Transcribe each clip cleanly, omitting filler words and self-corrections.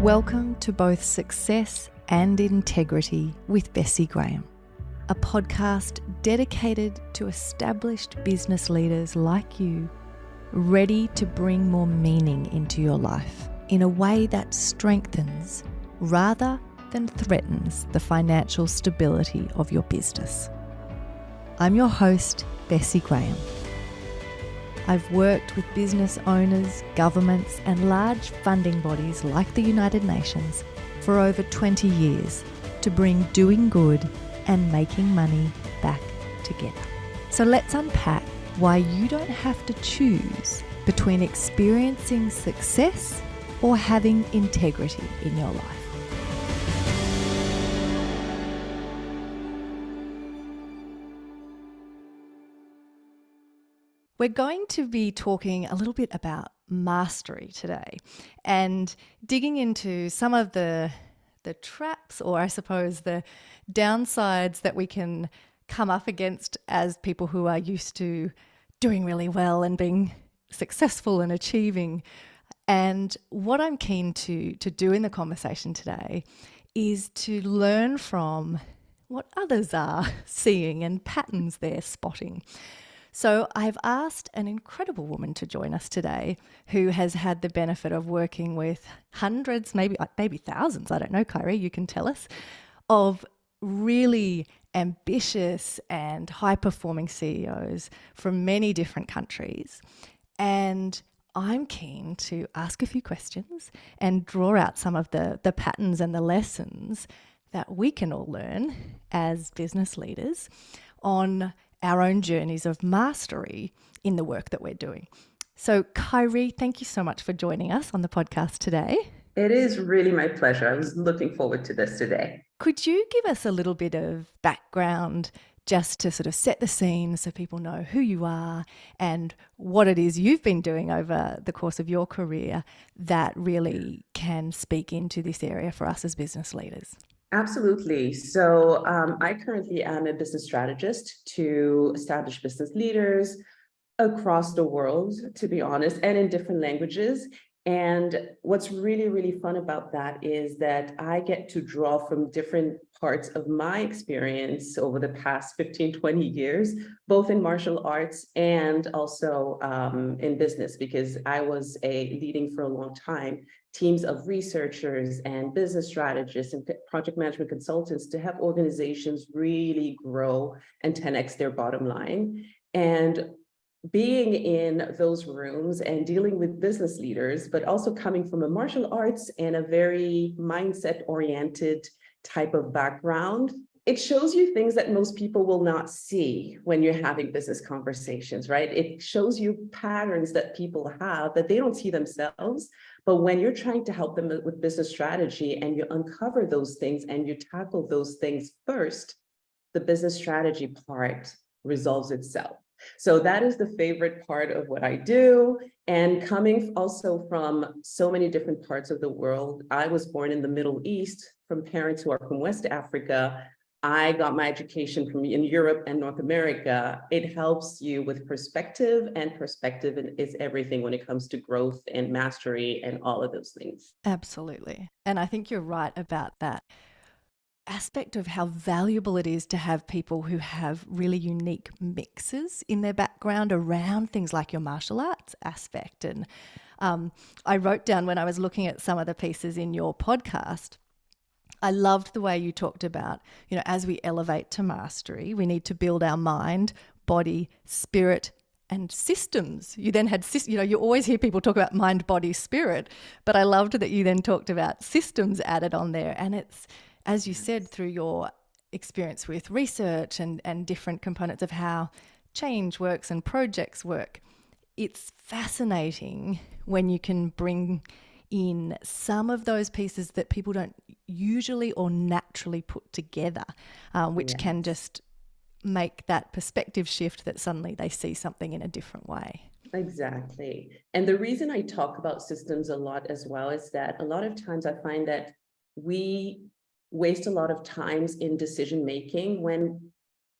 Welcome to both Success and Integrity with Bessi Graham, a podcast dedicated to established business leaders like you, ready to bring more meaning into your life in a way that strengthens rather than threatens the financial stability of your business. I'm your host, Bessi Graham. I've worked with business owners, governments, and large funding bodies like the United Nations for over 20 years to bring doing good and making money back together. So let's unpack why you don't have to choose between experiencing success or having integrity in your life. We're going to be talking a little bit about mastery today and digging into some of the traps, or I suppose the downsides that we can come up against as people who are used to doing really well and being successful and achieving. And what I'm keen to do in the conversation today is to learn from what others are seeing and patterns they're spotting. So I've asked an incredible woman to join us today who has had the benefit of working with hundreds, maybe thousands, I don't know, Khaïry, you can tell us, of really ambitious and high-performing CEOs from many different countries. And I'm keen to ask a few questions and draw out some of the patterns and the lessons that we can all learn as business leaders on our own journeys of mastery in the work that we're doing. So Khaïry, thank you so much for joining us on the podcast today. It is really my pleasure. I was looking forward to this today. Could you give us a little bit of background just to sort of set the scene so people know who you are and what it is you've been doing over the course of your career that really can speak into this area for us as business leaders? Absolutely. So I currently am a business strategist to establish business leaders across the world, to be honest, and in different languages. And what's really, really fun about that is that I get to draw from different parts of my experience over the past 15, 20 years, both in martial arts and also in business, because I was leading for a long time teams of researchers and business strategists and project management consultants to help organizations really grow and 10x their bottom line. And being in those rooms and dealing with business leaders, but also coming from a martial arts and a very mindset-oriented type of background, it shows you things that most people will not see when you're having business conversations, right? It shows you patterns that people have that they don't see themselves. But when you're trying to help them with business strategy and you uncover those things and you tackle those things first, the business strategy part resolves itself. So that is the favorite part of what I do. And coming also from so many different parts of the world, I was born in the Middle East from parents who are from West Africa. I got my education in Europe and North America. It helps you with perspective, and perspective is everything when it comes to growth and mastery and all of those things. Absolutely. And I think you're right about that aspect of how valuable it is to have people who have really unique mixes in their background around things like your martial arts aspect. And I wrote down when I was looking at some of the pieces in your podcast, I loved the way you talked about, as we elevate to mastery, we need to build our mind, body, spirit, and systems. You then had, you always hear people talk about mind, body, spirit, but I loved that you then talked about systems added on there. And it's, as you said, through your experience with research and different components of how change works and projects work, it's fascinating when you can bring in some of those pieces that people don't usually or naturally put together, which can just make that perspective shift that suddenly they see something in a different way. Exactly. And the reason I talk about systems a lot as well is that a lot of times I find that we waste a lot of times in decision making when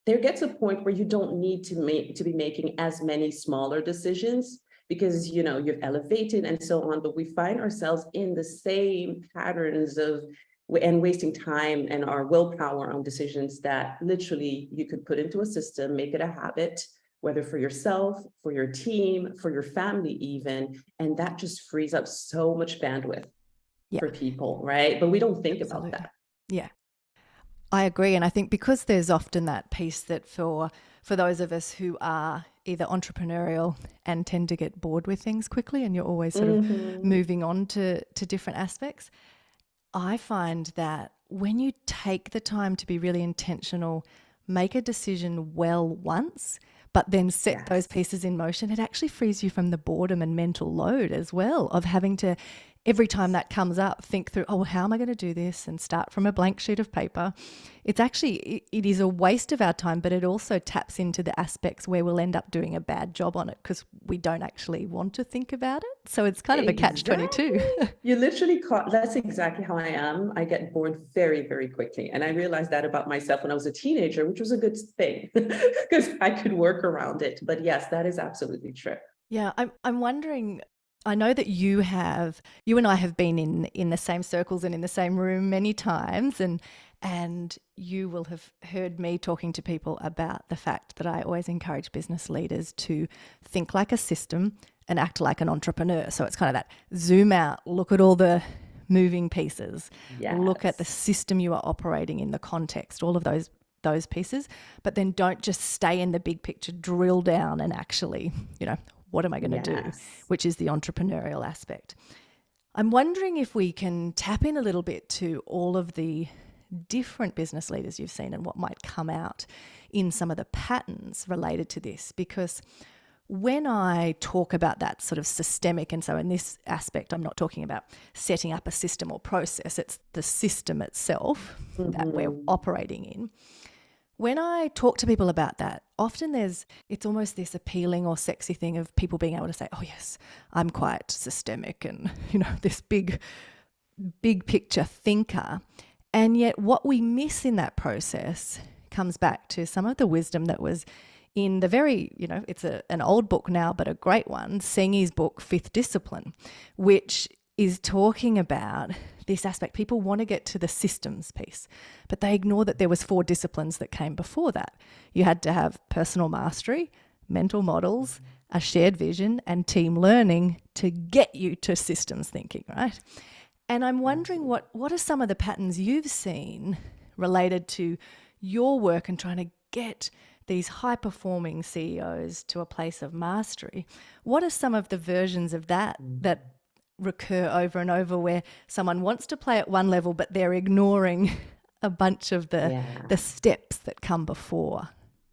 there gets a point where you don't need to be making as many smaller decisions. because, you know, you've elevated and so on, but we find ourselves in the same patterns of and wasting time and our willpower on decisions that literally you could put into a system, make it a habit, whether for yourself, for your team, for your family even, and that just frees up so much bandwidth Yeah, for people, right? But we don't think about absolutely. that. Yeah, I agree. And I think because there's often that piece that for those of us who are either entrepreneurial and tend to get bored with things quickly, and you're always sort of moving on to different aspects, I find that when you take the time to be really intentional, make a decision well once, but then set those Yes. pieces in motion, it actually frees you from the boredom and mental load as well of having to, every time that comes up, think through, oh, how am I going to do this, and start from a blank sheet of paper. It's actually, it is a waste of our time, but it also taps into the aspects where we'll end up doing a bad job on it because we don't actually want to think about it. So it's kind of a catch-22. Exactly. You literally caught, that's exactly how I am. I get bored very, very quickly. And I realized that about myself when I was a teenager, which was a good thing because I could work around it. But yes, that is absolutely true. Yeah, I'm wondering, I know that you and I have been in the same circles and in the same room many times, and you will have heard me talking to people about the fact that I always encourage business leaders to think like a system and act like an entrepreneur. So it's kind of that zoom out, look at all the moving pieces, look at the Yes. system you are operating in, the context, all of those pieces, but then don't just stay in the big picture, drill down and actually, what am I going to do, Yes. which is the entrepreneurial aspect. I'm wondering if we can tap in a little bit to all of the different business leaders you've seen and what might come out in some of the patterns related to this, because when I talk about that sort of systemic, and so in this aspect, I'm not talking about setting up a system or process, it's the system itself that we're operating in. When I talk to people about that, often it's almost this appealing or sexy thing of people being able to say, oh yes, I'm quite systemic and, this big picture thinker. And yet what we miss in that process comes back to some of the wisdom that was in the very, it's an old book now, but a great one, Sengi's book, Fifth Discipline, which is talking about this aspect. People want to get to the systems piece, but they ignore that there was 4 disciplines that came before that. You had to have personal mastery, mental models, a shared vision, and team learning to get you to systems thinking, right? And I'm wondering what are some of the patterns you've seen related to your work and trying to get these high-performing CEOs to a place of mastery? What are some of the versions of that recur over and over, where someone wants to play at one level but they're ignoring a bunch of the steps that come before?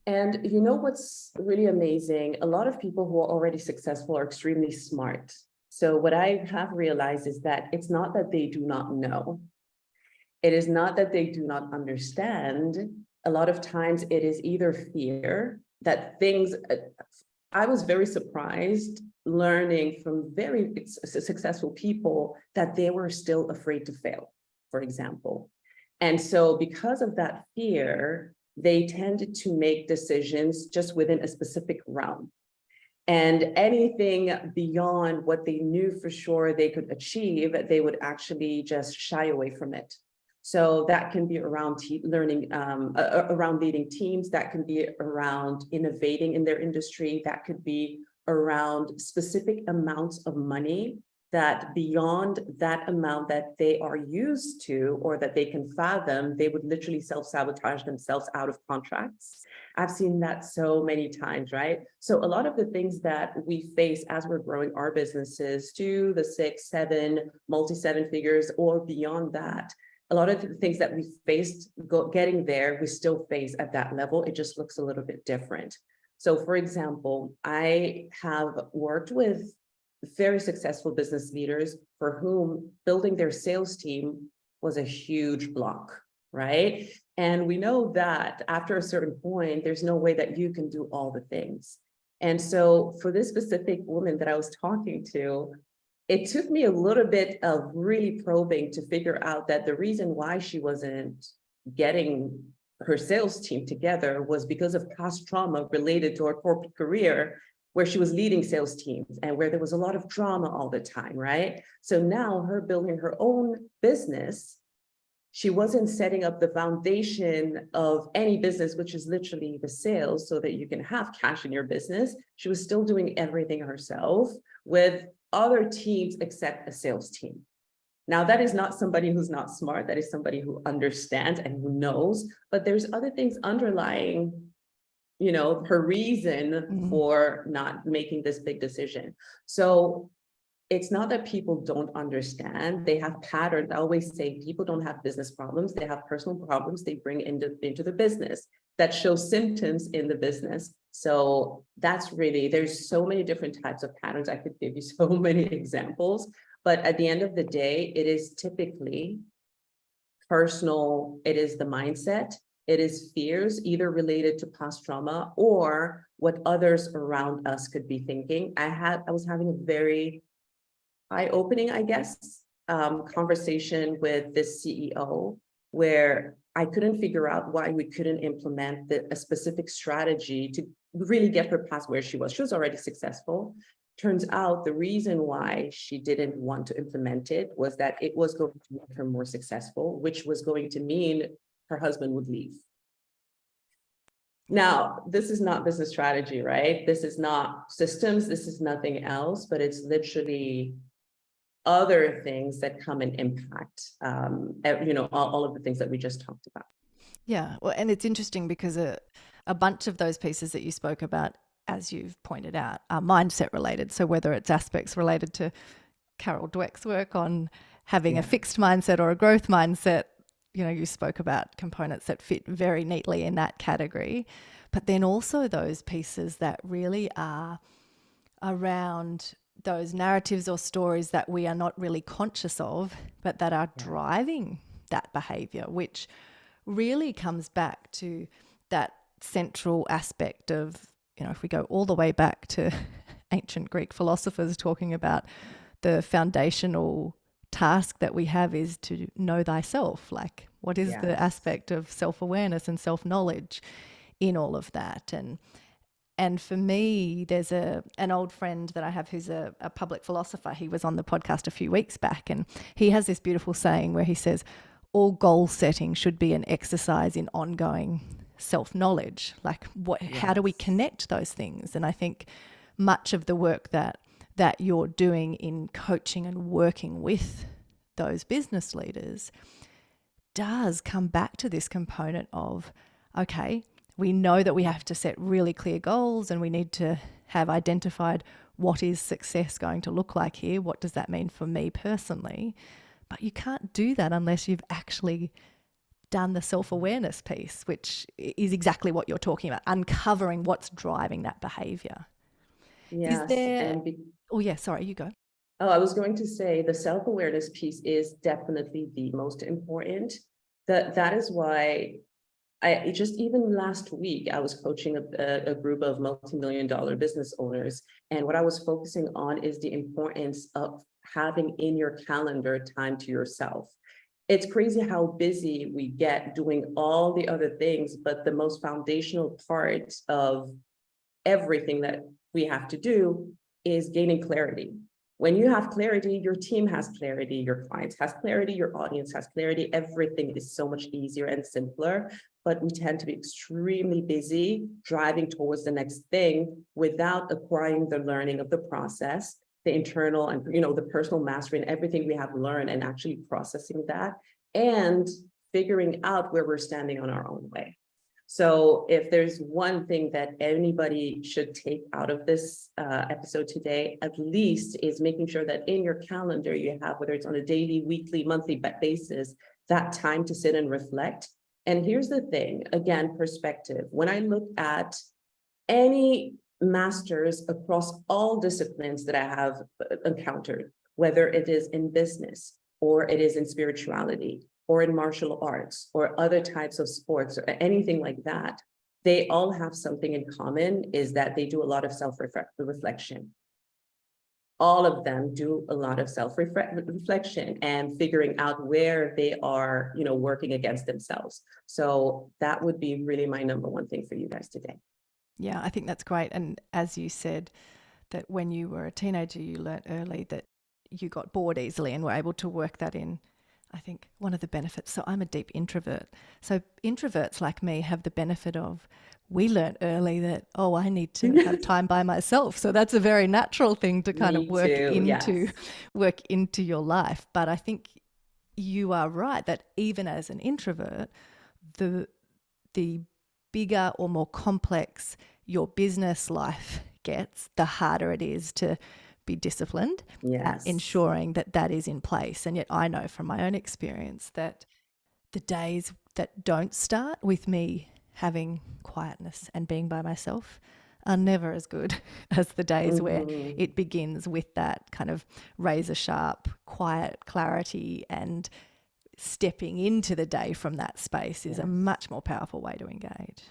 And you know what's really amazing? A lot of people who are already successful are extremely smart. So what I have realized is that it's not that they do not know. It is not that they do not understand. A lot of times it is either fear that things, I was very surprised learning from very successful people that they were still afraid to fail, for example. And so because of that fear, they tended to make decisions just within a specific realm. And anything beyond what they knew for sure they could achieve, they would actually just shy away from it. So that can be around learning, around leading teams, that can be around innovating in their industry, that could be around specific amounts of money that beyond that amount that they are used to or that they can fathom, they would literally self-sabotage themselves out of contracts. I've seen that so many times, right? So a lot of the things that we face as we're growing our businesses to the 6, 7, multi-7 figures or beyond that, a lot of the things that we faced getting there, we still face at that level. It just looks a little bit different. So for example, I have worked with very successful business leaders for whom building their sales team was a huge block, right? And we know that after a certain point, there's no way that you can do all the things. And so for this specific woman that I was talking to, it took me a little bit of really probing to figure out that the reason why she wasn't getting her sales team together was because of past trauma related to her corporate career where she was leading sales teams and where there was a lot of drama all the time, right? So now her building her own business, she wasn't setting up the foundation of any business, which is literally the sales, so that you can have cash in your business. She was still doing everything herself with other teams except a sales team. Now, that is not somebody who's not smart. That is somebody who understands and who knows, but there's other things underlying, her reason for not making this big decision. So it's not that people don't understand. They have patterns. I always say people don't have business problems. They have personal problems they bring into the business that show symptoms in the business. So that's really, there's so many different types of patterns. I could give you so many examples, but at the end of the day, it is typically personal. It is the mindset. It is fears, either related to past trauma or what others around us could be thinking. I was having a very eye-opening, I guess, conversation with this CEO where I couldn't figure out why we couldn't implement a specific strategy to really get her past where she was. She was already successful. Turns out the reason why she didn't want to implement it was that it was going to make her more successful, which was going to mean her husband would leave. Now, this is not business strategy, right? This is not systems. This is nothing else, but it's literally other things that come and impact, all of the things that we just talked about. Yeah, well, and it's interesting because a bunch of those pieces that you spoke about, as you've pointed out, are mindset related. So whether it's aspects related to Carol Dweck's work on having a fixed mindset or a growth mindset, you spoke about components that fit very neatly in that category. But then also those pieces that really are around those narratives or stories that we are not really conscious of, but that are driving that behavior, which really comes back to that central aspect of, if we go all the way back to ancient Greek philosophers talking about the foundational task that we have is to know thyself. Like, what is the aspect of self-awareness and self-knowledge in all of that? And for me, there's an old friend that I have who's a public philosopher. He was on the podcast a few weeks back, and he has this beautiful saying where he says, all goal setting should be an exercise in ongoing self-knowledge. Like, how do we connect those things? And I think much of the work that you're doing in coaching and working with those business leaders does come back to this component of, okay, we know that we have to set really clear goals and we need to have identified what is success going to look like here. What does that mean for me personally? But you can't do that unless you've actually done the self-awareness piece, which is exactly what you're talking about, uncovering what's driving that behavior. Yes. Is there... Oh, yeah, sorry, you go. Oh, I was going to say the self-awareness piece is definitely the most important. That is why even last week, I was coaching a group of multi-million-dollar business owners. And what I was focusing on is the importance of having in your calendar time to yourself. It's crazy how busy we get doing all the other things, but the most foundational part of everything that we have to do is gaining clarity. When you have clarity, your team has clarity, your clients has clarity, your audience has clarity. Everything is so much easier and simpler, but we tend to be extremely busy driving towards the next thing without acquiring the learning of the process, the internal and, the personal mastery and everything we have learned, and actually processing that and figuring out where we're standing on our own way. So if there's one thing that anybody should take out of this episode today, at least, is making sure that in your calendar you have, whether it's on a daily, weekly, monthly basis, that time to sit and reflect. And here's the thing, again, perspective. When I look at any masters across all disciplines that I have encountered, whether it is in business or it is in spirituality, or in martial arts, or other types of sports, or anything like that, they all have something in common, is that they do a lot of self-reflection. All of them do a lot of self-reflection and figuring out where they are, working against themselves. So that would be really my number one thing for you guys today. Yeah, I think that's great. And as you said, that when you were a teenager, you learnt early that you got bored easily and were able to work that in. I think one of the benefits, so I'm a deep introvert. So introverts like me have the benefit of, we learnt early that, oh, I need to have time by myself. So that's a very natural thing to kind of Me too. Yes. work into your life. But I think you are right that even as an introvert, the bigger or more complex your business life gets, the harder it is to be disciplined at Yes. ensuring that that is in place. And yet I know from my own experience that the days that don't start with me having quietness and being by myself are never as good as the days where Mhm. it begins with that kind of razor sharp, quiet clarity, and stepping into the day from that space is a Yes. much more powerful way to engage.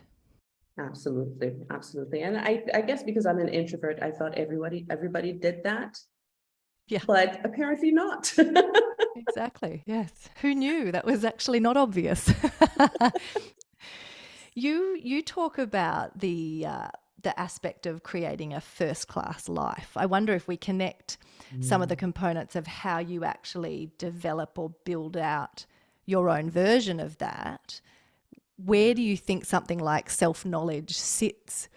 Absolutely. Absolutely. And I guess because I'm an introvert, I thought everybody did that, Yeah, but apparently not. exactly. Yes. Who knew that was actually not obvious? You talk about the aspect of creating a first class life. I wonder if we connect some of the Mm. components of how you actually develop or build out your own version of that. Where do you think something like self knowledge sits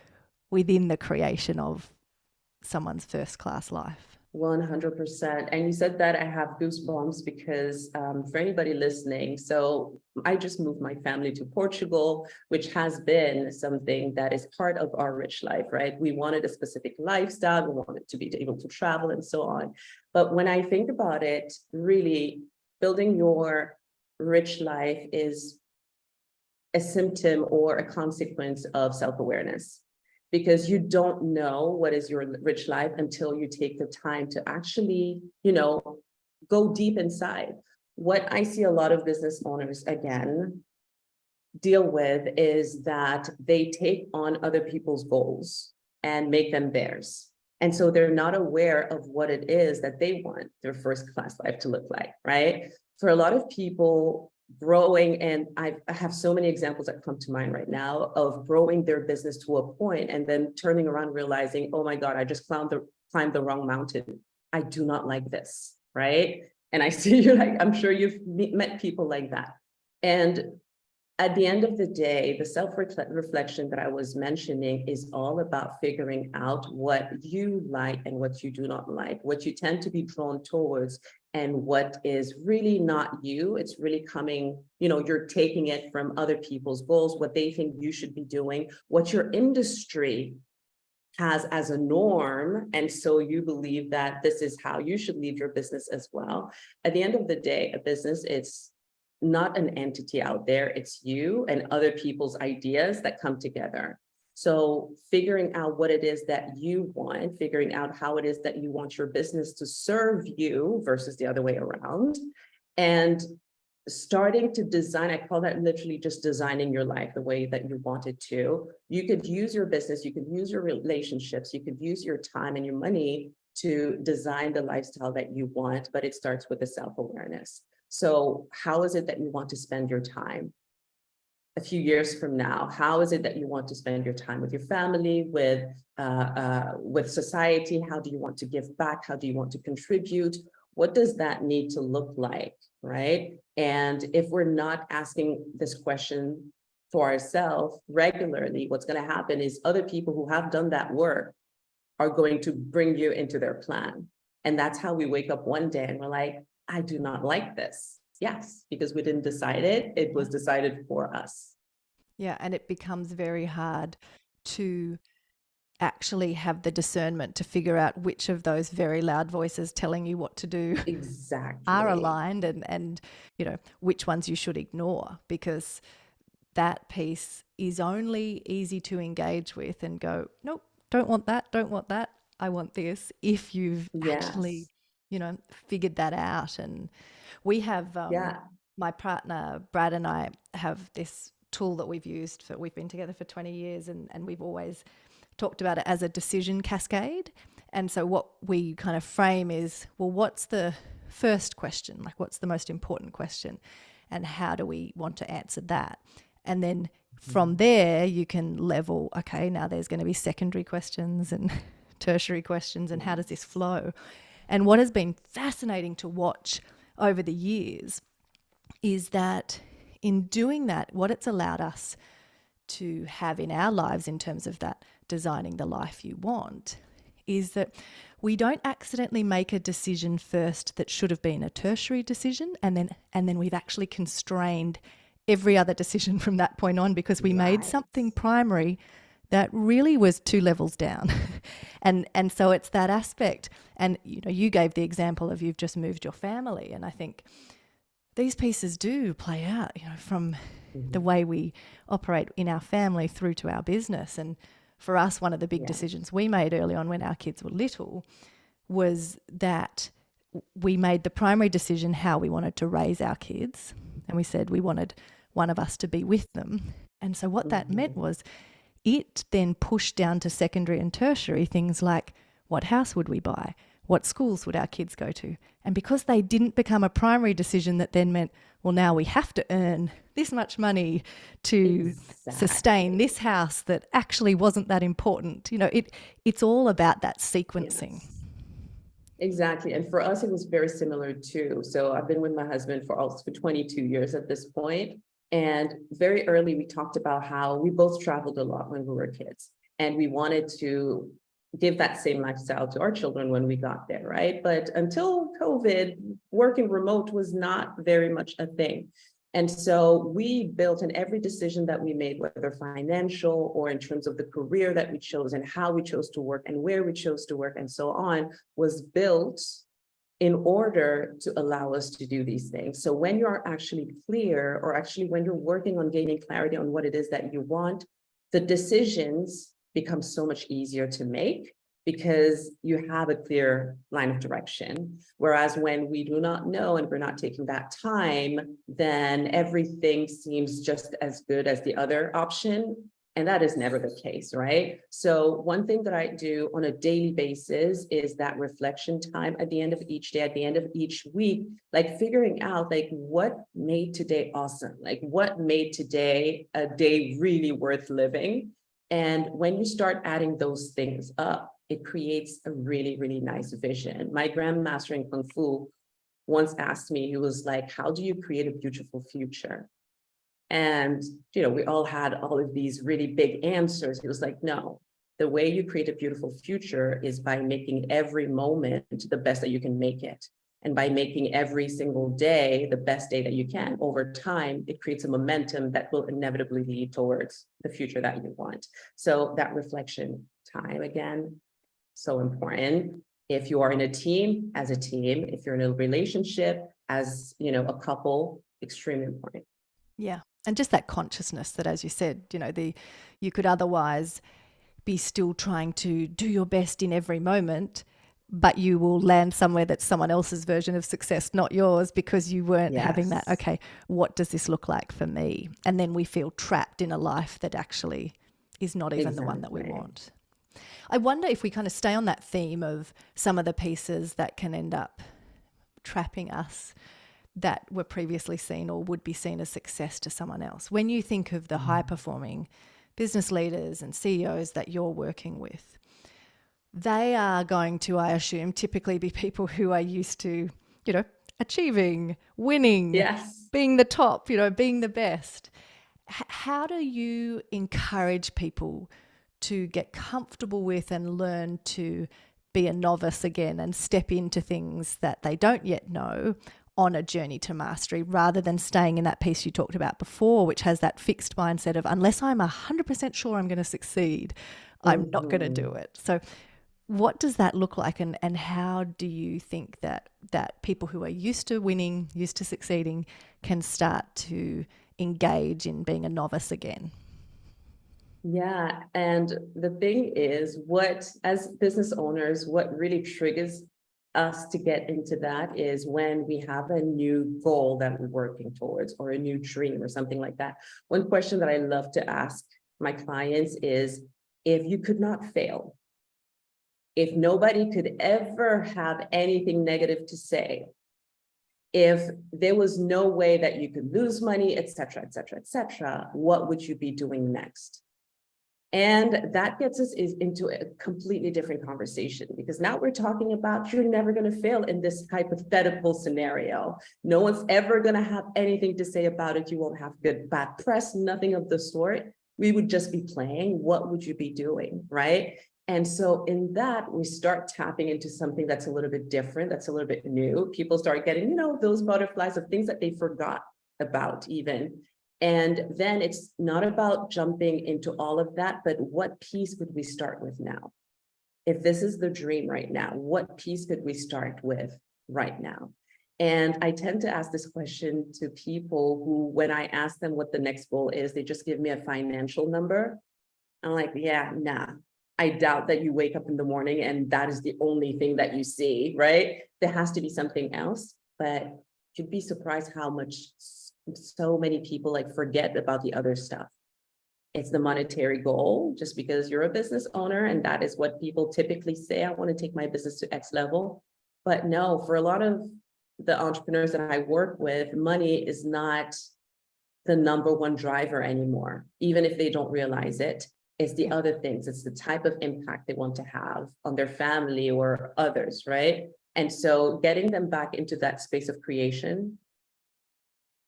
within the creation of someone's first class life? 100%. And you said that I have goosebumps because for anybody listening, so I just moved my family to Portugal, which has been something that is part of our rich life, right? We wanted a specific lifestyle, we wanted to be able to travel and so on. But when I think about it, really building your rich life is a symptom or a consequence of self-awareness, because you don't know what is your rich life until you take the time to actually, go deep inside. What I see a lot of business owners again deal with is that they take on other people's goals and make them theirs. And so they're not aware of what it is that they want their first class life to look like, right? For a lot of people, growing, and I have so many examples that come to mind right now of growing their business to a point and then turning around realizing, oh my God, I just climbed the wrong mountain. I do not like this, right? And I see you, like, I'm sure you've met people like that. And at the end of the day, the self-reflection that I was mentioning is all about figuring out what you like and what you do not like, what you tend to be drawn towards, and what is really not you. It's really coming, you're taking it from other people's goals, what they think you should be doing, what your industry has as a norm. And so you believe that this is how you should lead your business as well. At the end of the day, a business, it's not an entity out there, it's you and other people's ideas that come together. So figuring out what it is that you want, figuring out how it is that you want your business to serve you versus the other way around, and starting to design, I call that literally just designing your life the way that you want it to. You could use your business, you could use your relationships, you could use your time and your money to design the lifestyle that you want, but it starts with the self-awareness. So how is it that you want to spend your time a few years from now? How is it that you want to spend your time with your family, with society? How do you want to give back? How do you want to contribute? What does that need to look like, right? And if we're not asking this question for ourselves regularly, what's going to happen is other people who have done that work are going to bring you into their plan. And that's how we wake up one day and we're like, I do not like this. Yes, because we didn't decide it. It Yeah. was decided for us. Yeah. And it becomes very hard to actually have the discernment to figure out which of those very loud voices telling you what to do are Exactly. aligned, and which ones you should ignore, because that piece is only easy to engage with and go, nope, don't want that, don't want that, I want this, if you've actually Yes. figured that out. And we have Yeah. my partner Brad and I have this tool that we've been together for 20 years, and we've always talked about it as a decision cascade. And so what we kind of frame is, well, what's the first question? Like, what's the most important question? And how do we want to answer that? And then From there, you can level, okay, now there's going to be secondary questions and tertiary questions, and how does this flow? And what has been fascinating to watch over the years is that in doing that, what it's allowed us to have in our lives in terms of that designing the life you want is that we don't accidentally make a decision first that should have been a tertiary decision, and then we've actually constrained every other decision from that point on because we made something primary that really was 2 levels down. and so it's that aspect. And you gave the example of you've just moved your family, and I think these pieces do play out, from the way we operate in our family through to our business. And for us, one of the big decisions we made early on when our kids were little was that we made the primary decision how we wanted to raise our kids. And we said we wanted one of us to be with them. And so what that meant was it then pushed down to secondary and tertiary things like what house would we buy? What schools would our kids go to? And because they didn't become a primary decision that then meant, well, now we have to earn this much money to sustain this house that actually wasn't that important. It's all about that sequencing. Yes. Exactly. And for us, it was very similar too. So I've been with my husband for 22 years at this point. And very early, we talked about how we both traveled a lot when we were kids. And we wanted to give that same lifestyle to our children when we got there, right? But until COVID, working remote was not very much a thing. And so we built in every decision that we made, whether financial or in terms of the career that we chose and how we chose to work and where we chose to work and so on, was built in order to allow us to do these things. So when you're actually clear, or actually when you're working on gaining clarity on what it is that you want, the decisions become so much easier to make because you have a clear line of direction. Whereas when we do not know and we're not taking that time, then everything seems just as good as the other option. And that is never the case, right? So one thing that I do on a daily basis is that reflection time at the end of each day, at the end of each week, like figuring out like what made today awesome, like what made today a day really worth living. And when you start adding those things up, it creates a really, really nice vision. My grandmaster in Kung Fu once asked me, he was like, how do you create a beautiful future? And, we all had all of these really big answers. He was like, no, the way you create a beautiful future is by making every moment the best that you can make it. And by making every single day the best day that you can, over time, it creates a momentum that will inevitably lead towards the future that you want. So that reflection time, again, so important. If you are in a team, as a team, if you're in a relationship, as a couple, extremely important. Yeah. And just that consciousness that, as you said, you could otherwise be still trying to do your best in every moment, but you will land somewhere that's someone else's version of success, not yours, because you weren't having that, okay, what does this look like for me? And then we feel trapped in a life that actually is not even the one that we want. I wonder if we kind of stay on that theme of some of the pieces that can end up trapping us that were previously seen or would be seen as success to someone else. When you think of the high-performing business leaders and CEOs that you're working with, they are going to, I assume, typically be people who are used to, achieving, winning, being the top, being the best. How do you encourage people to get comfortable with and learn to be a novice again and step into things that they don't yet know on a journey to mastery, rather than staying in that piece you talked about before, which has that fixed mindset of, unless I'm 100% sure I'm going to succeed, I'm not going to do it. So what does that look like, and how do you think that people who are used to winning, used to succeeding, can start to engage in being a novice again? Yeah, and the thing is, as business owners, what really triggers us to get into that is when we have a new goal that we're working towards, or a new dream or something like that. One question that I love to ask my clients is, if you could not fail, if nobody could ever have anything negative to say, If there was no way that you could lose money, et cetera, et cetera, et cetera, what would you be doing next? And that gets us into a completely different conversation, because now we're talking about you're never going to fail in this hypothetical scenario. No one's ever going to have anything to say about it. You won't have good, bad press, nothing of the sort. We would just be playing. What would you be doing, right? And so in that, we start tapping into something that's a little bit different, that's a little bit new. People start getting, you know, those butterflies of things that they forgot about even. And then it's not about jumping into all of that, but what piece could we start with now? If this is the dream right now, what piece could we start with right now? And I tend to ask this question to people who, when I ask them what the next goal is, they just give me a financial number. I'm like, yeah, nah. I doubt that you wake up in the morning and that is the only thing that you see, right? There has to be something else, but you'd be surprised how much so many people like forget about the other stuff. It's the monetary goal, just because you're a business owner and that is what people typically say, I want to take my business to X level. But no, for a lot of the entrepreneurs that I work with, money is not the number one driver anymore, even if they don't realize it. It's the other things. It's the type of impact they want to have on their family or others, right? And so getting them back into that space of creation,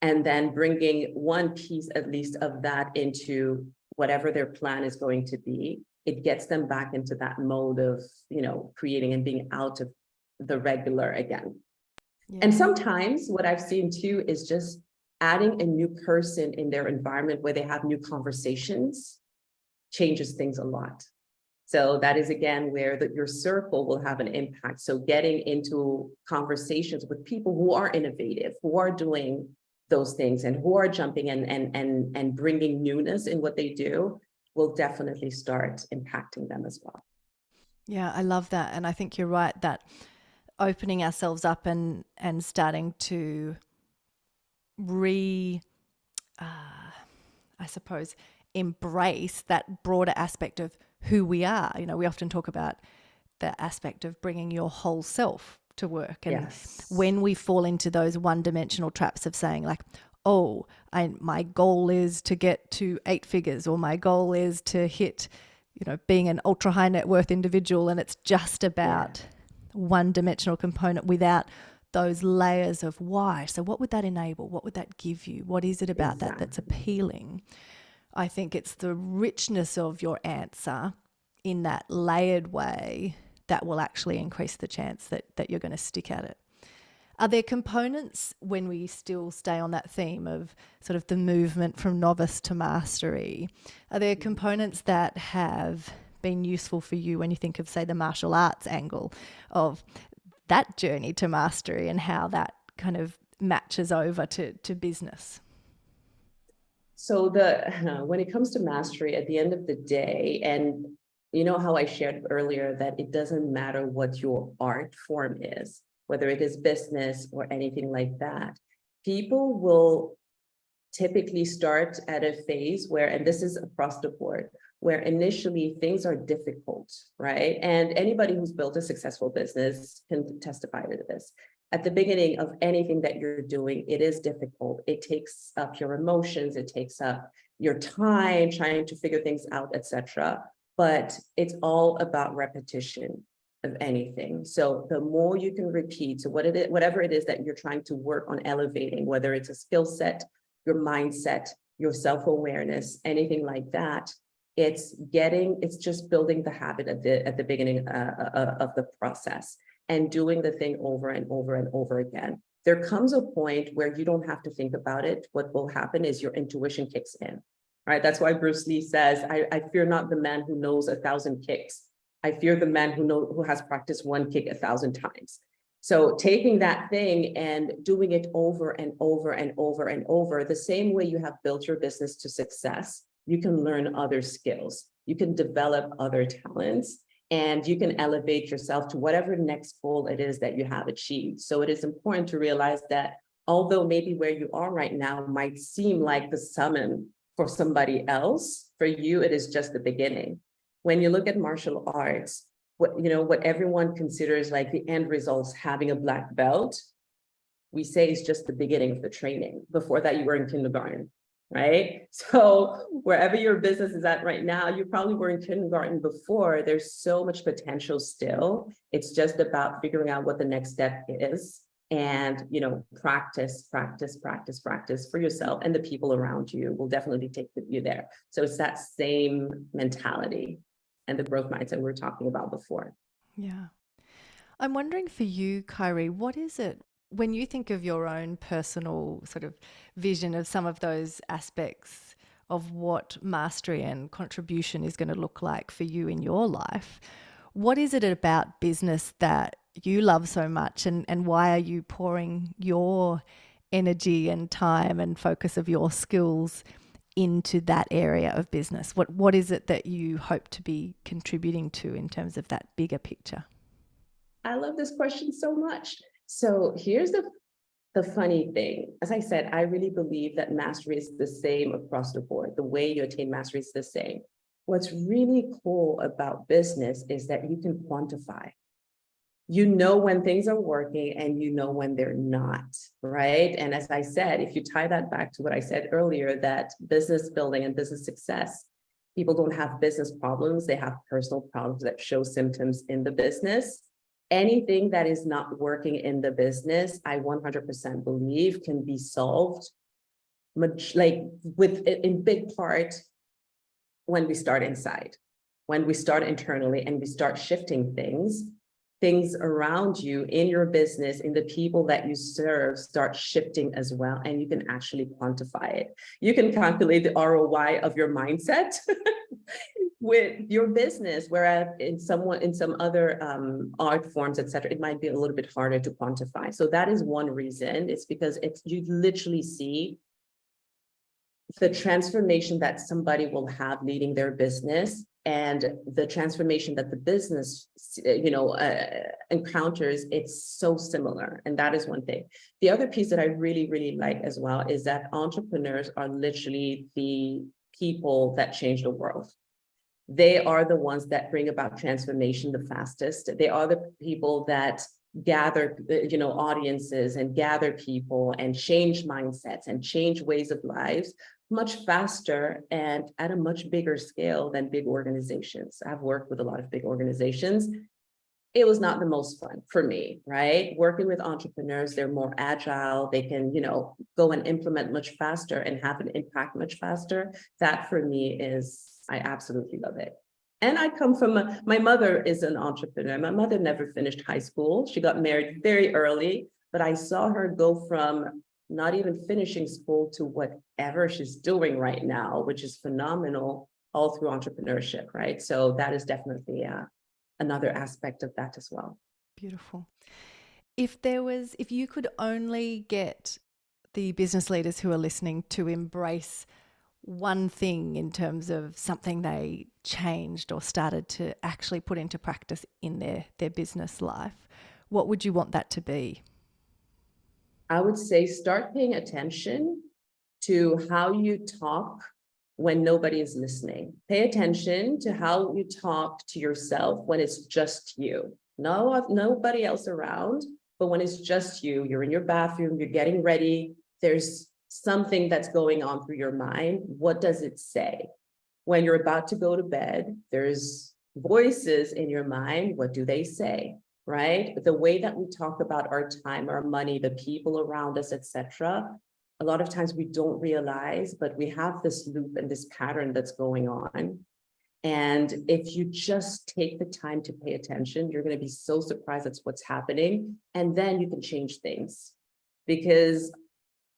and then bringing one piece at least of that into whatever their plan is going to be, it gets them back into that mode of, you know, creating and being out of the regular again. Yeah. And sometimes what I've seen too is just adding a new person in their environment where they have new conversations changes things a lot. So that is again where your circle will have an impact. So getting into conversations with people who are innovative, who are doing those things and who are jumping in and bringing newness in what they do will definitely start impacting them as well. Yeah, I love that. And I think you're right that opening ourselves up and starting to I suppose, embrace that broader aspect of who we are. You know, we often talk about the aspect of bringing your whole self to work. And yes, when we fall into those one-dimensional traps of saying like, oh, my goal is to get to 8 figures, or my goal is to hit, you know, being an ultra high net worth individual, and it's just about one-dimensional component without those layers of why. So what would that enable? What would that give you? What is it about that that's appealing? I think it's the richness of your answer in that layered way that will actually increase the chance that you're going to stick at it. Are there components, when we still stay on that theme of sort of the movement from novice to mastery, are there components that have been useful for you when you think of, say, the martial arts angle of that journey to mastery and how that kind of matches over to business? So when it comes to mastery, at the end of the day, and you know how I shared earlier that it doesn't matter what your art form is, whether it is business or anything like that, people will typically start at a phase where, and this is across the board, where initially things are difficult, right? And anybody who's built a successful business can testify to this. At the beginning of anything that you're doing, it is difficult. It takes up your emotions, it takes up your time trying to figure things out, etc. But it's all about repetition of anything. So the more you can repeat, so whatever it is that you're trying to work on elevating, whether it's a skill set, your mindset, your self-awareness, anything like that, it's just building the habit at the beginning of the process and doing the thing over and over and over again. There comes a point where you don't have to think about it. What will happen is your intuition kicks in, right? That's why Bruce Lee says, I fear not the man who knows 1,000 kicks. I fear the man who has practiced one kick 1,000 times. So taking that thing and doing it over and over and over and over, the same way you have built your business to success, you can learn other skills, you can develop other talents, and you can elevate yourself to whatever next goal it is that you have achieved. So it is important to realize that although maybe where you are right now might seem like the summon for somebody else, for you, it is just the beginning. When you look at martial arts, what everyone considers like the end results, having a black belt. we say is just the beginning of the training. Before that, you were in kindergarten, right? So wherever your business is at right now, you probably were in kindergarten before. There's so much potential still. It's just about figuring out what the next step is, and practice for yourself, and the people around you will definitely take you there. So it's that same mentality and the growth mindset we were talking about before. Yeah. I'm wondering for you, Khaïry, what is it when you think of your own personal sort of vision of some of those aspects of what mastery and contribution is going to look like for you in your life? What is it about business that you love so much, and why are you pouring your energy and time and focus of your skills into that area of business? What is it that you hope to be contributing to in terms of that bigger picture? I love this question so much. So here's the funny thing. As I said, I really believe that mastery is the same across the board. The way you attain mastery is the same. What's really cool about business is that you can quantify. You know when things are working and you know when they're not, right? And as I said, if you tie that back to what I said earlier, that business building and business success, people don't have business problems, they have personal problems that show symptoms in the business. Anything that is not working in the business, I 100% believe can be solved much in big part when we start inside, when we start internally and we start shifting things around you in your business, in the people that you serve, start shifting as well. And you can actually quantify it. You can calculate the ROI of your mindset with your business, whereas in some other art forms, etc., it might be a little bit harder to quantify. So that is one reason. It's because you literally see the transformation that somebody will have leading their business, and the transformation that the business encounters. It's so similar, and that is one thing. The other piece that I really, really like as well is that entrepreneurs are literally the people that change the world. They are the ones that bring about transformation the fastest. They are the people that gather audiences and gather people and change mindsets and change ways of lives much faster and at a much bigger scale than big organizations. I've worked with a lot of big organizations. It was not the most fun for me, right? Working with entrepreneurs, they're more agile. They can, go and implement much faster and have an impact much faster. That for me I absolutely love it. And I come from my mother is an entrepreneur. My mother never finished high school. She got married very early, but I saw her go from not even finishing school to whatever she's doing right now, which is phenomenal, all through entrepreneurship, right? So that is definitely another aspect of that as well. Beautiful. If you could only get the business leaders who are listening to embrace one thing in terms of something they changed or started to actually put into practice in their business life, what would you want that to be? I would say start paying attention to how you talk when nobody is listening. Pay attention to how you talk to yourself when it's just you. Nobody else around, but when it's just you, you're in your bathroom, you're getting ready, there's something that's going on through your mind. What does it say? When you're about to go to bed, there's voices in your mind. What do they say? Right? The way that we talk about our time, our money, the people around us, etc., a lot of times we don't realize, but we have this loop and this pattern that's going on. And if you just take the time to pay attention, you're going to be so surprised at what's happening. And then you can change things, because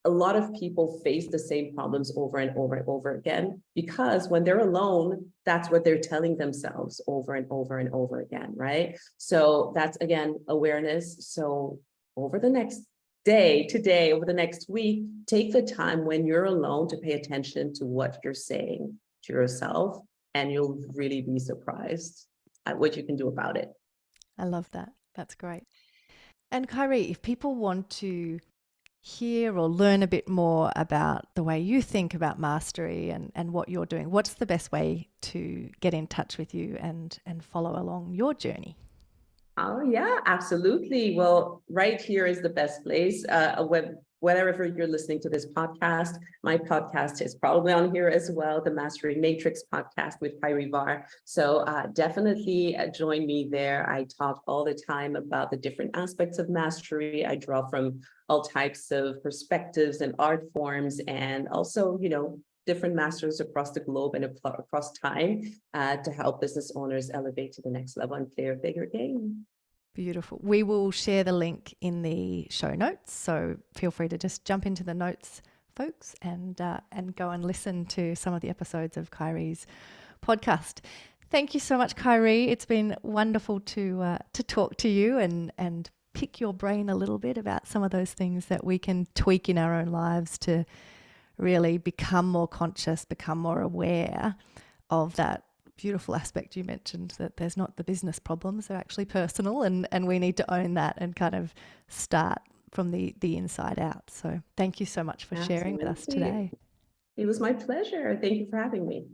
a lot of people face the same problems over and over and over again, because when they're alone, that's what they're telling themselves over and over and over again, right? So that's, again, awareness. So over the next day, today, over the next week, take the time when you're alone to pay attention to what you're saying to yourself, and you'll really be surprised at what you can do about it. I love that. That's great. And Khaïry, if people want to hear or learn a bit more about the way you think about mastery and what you're doing, what's the best way to get in touch with you and follow along your journey? Oh, yeah, absolutely. Well, right here is the best place. Wherever you're listening to this podcast, my podcast is probably on here as well, the Mastery Matrix podcast with Khairy Varre. So definitely join me there. I talk all the time about the different aspects of mastery. I draw from all types of perspectives and art forms, and also, different masters across the globe and across time to help business owners elevate to the next level and play a bigger game. Beautiful. We will share the link in the show notes, so feel free to just jump into the notes, folks, and go and listen to some of the episodes of Khairy's podcast. Thank you so much, Khaïry. It's been wonderful to talk to you and pick your brain a little bit about some of those things that we can tweak in our own lives to really become more conscious, become more aware of that beautiful aspect you mentioned, that there's not the business problems, they're actually personal, and we need to own that and kind of start from the inside out. So thank you so much for sharing with us today. It was my pleasure. Thank you for having me.